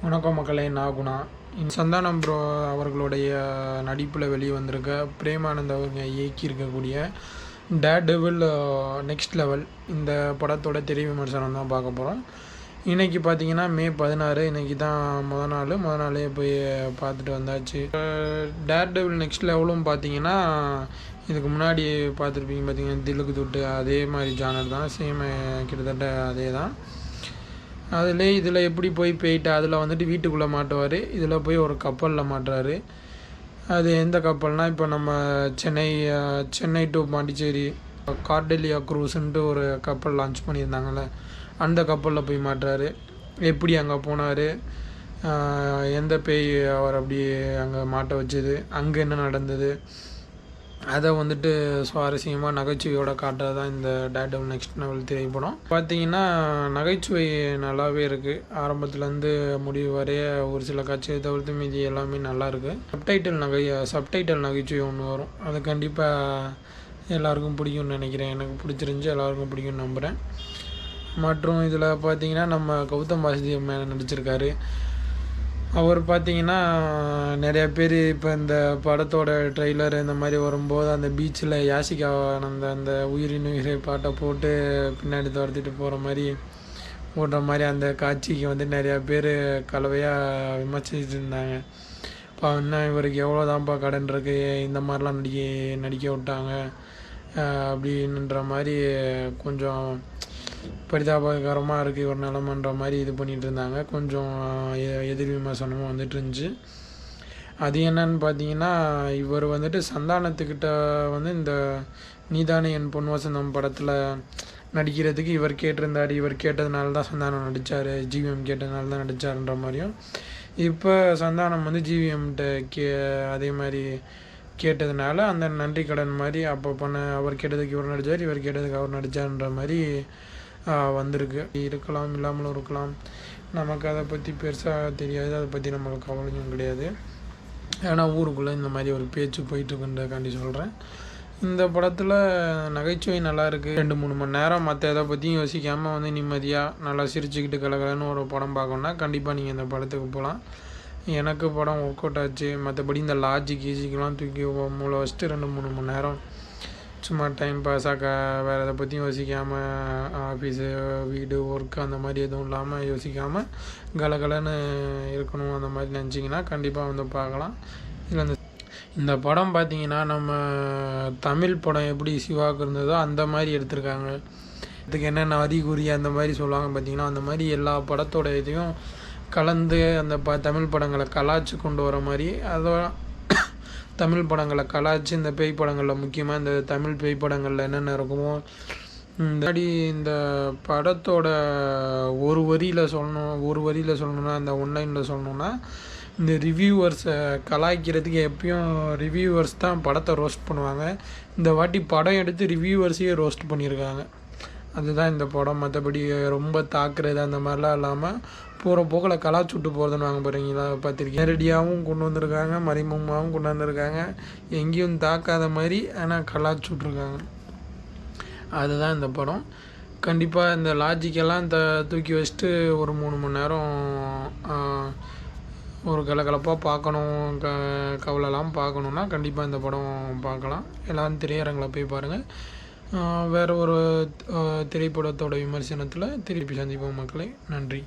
வணக்கம் மக்களே, நான் குணா. சந்தானம் ப்ரோ அவர்களுடைய நடிப்பில் வெளியே வந்திருக்க பிரேமானந்த் அவங்க இயக்கியிருக்கக்கூடிய டேர் டெவில் நெக்ஸ்ட் லெவல் இந்த படத்தோட திரை விமர்சனம் தான் பார்க்க போகிறோம். இன்றைக்கி பார்த்தீங்கன்னா மே 16, இன்றைக்கி தான் முத நாளே போய் பார்த்துட்டு வந்தாச்சு. டேர் டெவில் நெக்ஸ்ட் லெவலும் பார்த்தீங்கன்னா இதுக்கு முன்னாடி பார்த்துருப்பீங்க, பார்த்தீங்கன்னா தில்லுக்கு தொட்டு அதே மாதிரி ஜானர் தான், சேம் கிட்டத்தட்ட அதே தான். இதில் எப்படி போயிட்டு அதில் வந்துட்டு வீட்டுக்குள்ளே மாட்டுவார், இதில் போய் ஒரு கப்பலில் மாட்டுறாரு. அது எந்த கப்பல்னால், இப்போ நம்ம சென்னை டு பாண்டிச்சேரி கார்டெலியா க்ரூஸுன்ட்டு ஒரு கப்பல் லான்ச் பண்ணியிருந்தாங்கள்ல, அந்த கப்பலில் போய் மாட்டுறாரு. எப்படி அங்கே போனார், எந்த பேய் அவர் அப்படி அங்கே மாட்ட வச்சது, அங்கே என்ன நடந்தது, அதை வந்துட்டு சுவாரஸ்யமாக நகைச்சுவையோடு காட்டுறது தான் இந்த டேர் டெவில் நெக்ஸ்ட் லெவல் திரைப்படம். பார்த்தீங்கன்னா நகைச்சுவை நல்லாவே இருக்குது, ஆரம்பத்துலேருந்து முடிவு வரைய. ஒரு சில காட்சியை தவிர்த்து மீதி எல்லாமே நல்லாயிருக்கு. சப்டைட்டில் நகைச்சுவை ஒன்று வரும், அது கண்டிப்பாக எல்லாருக்கும் பிடிக்கும்னு நினைக்கிறேன். எனக்கு பிடிச்சிருந்துச்சி, எல்லாருக்கும் பிடிக்கும்னு நம்புகிறேன். மற்றும் இதில் பார்த்தீங்கன்னா நம்ம கௌதம் வாசுதேவ் மேனன் நடிச்சிருக்காரு. அவர் பார்த்தீங்கன்னா நிறையா பேர் இப்போ இந்த படத்தோட ட்ரெய்லர் இந்த மாதிரி வரும்போது அந்த பீச்சில் யாசிகா அந்த உயிரின் உயிரை பாட்டை போட்டு பின்னாடி துரத்திட்டு போகிற மாதிரி ஓடுற மாதிரி அந்த காட்சிக்கு வந்து நிறையா பேர் கலவையாக விமர்சிச்சுட்டு இருந்தாங்க. இப்போ இன்னும் இவருக்கு எவ்வளோதான்ப்பா கடன் இருக்குது, இந்த மாதிரிலாம் நடிக்க விட்டாங்க அப்படின்ற மாதிரி கொஞ்சம் பரிதாபகரமாக இருக்குது இவர் நிலமன்ற மாதிரி இது பண்ணிகிட்டு இருந்தாங்க. கொஞ்சம் எதிர் விமர்சனமும் வந்துட்டு இருந்துச்சு. அது என்னன்னு பார்த்தீங்கன்னா, இவர் வந்துட்டு சந்தானத்துக்கிட்ட வந்து இந்த நீதானே என் பொன் வசந்தம் படத்தில் நடிக்கிறதுக்கு இவர் கேட்டிருந்தார். இவர் கேட்டதுனால தான் சந்தானம் நடித்தார், ஜிவிஎம் கேட்டதுனால தான் நடித்தார்ன்ற மாதிரியும். இப்போ சந்தானம் வந்து ஜிவிஎம்கிட்ட அதே மாதிரி கேட்டதுனால அந்த நன்றி கடன் மாதிரி அப்போ அவர் கேட்டதுக்கு இவர் நடித்தார், இவர் கேட்டதுக்கு அவர் நடித்தார்ன்ற மாதிரி வந்திருக்கு. இருக்கலாம், இல்லாமலும் இருக்கலாம். நமக்கு அதை பற்றி பெருசாக தெரியாது, அதை பற்றி நம்மளுக்கு கவலையும் கிடையாது. ஏன்னா ஊருக்குள்ளே இந்த மாதிரி ஒரு பேச்சு போயிட்டுருக்குன்றக்காண்டி சொல்கிறேன். இந்த படத்தில் நகைச்சுவை நல்லா இருக்குது. 2-3 மணி நேரம் மற்ற எதை பற்றியும் யோசிக்காமல் வந்து நிம்மதியாக நல்லா சிரிச்சுக்கிட்டு கலகலன்னு ஒரு படம் பார்க்கணுன்னா கண்டிப்பாக நீங்கள் இந்த படத்துக்கு போகலாம். எனக்கு படம் ஒர்க் அவுட் ஆச்சு. மற்றபடி இந்த லாஜிக்கெலாம் தூக்கி மூளை வச்சுட்டு 2-3 மணி நேரம் சும்மா டைம் பாஸாக வேறு எதை பற்றியும் யோசிக்காமல், ஆஃபீஸு வீடு ஒர்க்கு அந்த மாதிரி எதுவும் இல்லாமல் யோசிக்காமல் கலகலன்னு இருக்கணும் அந்த மாதிரி நினச்சிங்கன்னா கண்டிப்பாக வந்து பார்க்கலாம். இதில் இந்த படம் பார்த்திங்கன்னா நம்ம தமிழ் படம் எப்படி சிவாவுக்கு இருந்ததோ அந்த மாதிரி எடுத்திருக்காங்க. இதுக்கு என்னென்ன அறிகுறி அந்த மாதிரி சொல்லுவாங்க பார்த்திங்கன்னா, அந்த மாதிரி எல்லா படத்தோட இதையும் கலந்து அந்த தமிழ் படங்களை கலாய்ச்சி கொண்டு வர மாதிரி, அதோட தமிழ் படங்களை கலாய்ச்சி இந்த பேய் படங்களில் முக்கியமாக இந்த தமிழ் பேய் படங்களில் என்னென்ன இருக்குமோ இந்த படத்தோட ஒரு வரியில் சொல்லணுன்னா அந்த ஒன்லைனில் சொல்லணுன்னா, இந்த ரிவ்யூவர்ஸை கலாய்க்கிறதுக்கு எப்பயும் ரிவ்யூவர்ஸ் தான் படத்தை ரோஸ்ட் பண்ணுவாங்க. இந்த வாட்டி படம் எடுத்து ரிவ்யூவர்ஸையே ரோஸ்ட் பண்ணியிருக்காங்க. அதுதான் இந்த படம். மற்றபடி ரொம்ப தாக்குறது அந்த மாதிரிலாம் இல்லாமல் போகிற போக்கில் கலாச்சி விட்டு போகிறதுன்னு வாங்க போகிறீங்களா பார்த்துருக்கீங்க. நேரடியாகவும் கொண்டு வந்திருக்காங்க, மறைமுகமாகவும் கொண்டு வந்திருக்காங்க, எங்கேயும் தாக்காத மாதிரி ஆனால் கலாச்சி விட்ருக்காங்க. அதுதான் இந்த படம். கண்டிப்பாக இந்த லாஜிக்கெல்லாம் தூக்கி வச்சுட்டு ஒரு 3 மணி நேரம் ஒரு கலகலப்பாக பார்க்கணும், கவலைலாம் பார்க்கணுன்னா கண்டிப்பாக இந்த படம் பார்க்கலாம். எல்லோரும் திரையரங்கில் போய் பாருங்கள். வேறு ஒரு திரைப்படத்தோட விமர்சனத்தில் திருப்பி சந்திப்போம் மக்களே. நன்றி.